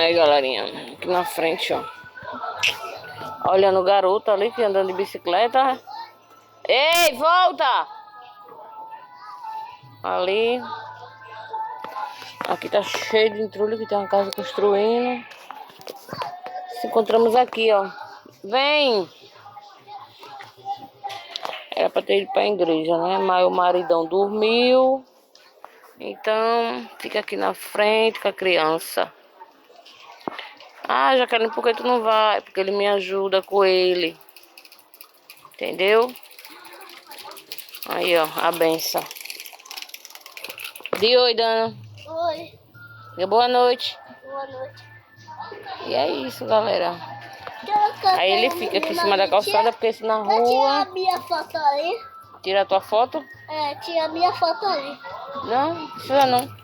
Aí, galerinha, aqui na frente, ó. Olhando o garoto ali que andando de bicicleta. Ei, volta! Ali. Aqui tá cheio de entulho, que tem uma casa construindo. Se encontramos aqui, ó. Vem! Era pra ter ido pra igreja, né? Mas o maridão dormiu. Então, fica aqui na frente com a criança. Ah, Jaqueline, por que tu não vai? Porque ele me ajuda com ele. Entendeu? Aí, ó, a benção. Oi, Dana. Oi. E boa noite. Boa noite. E é isso, galera. Aí ele fica aqui em cima da calçada, porque se na rua... Tira a minha foto ali. Tira a tua foto? É, tira a minha foto ali. Não, precisa não.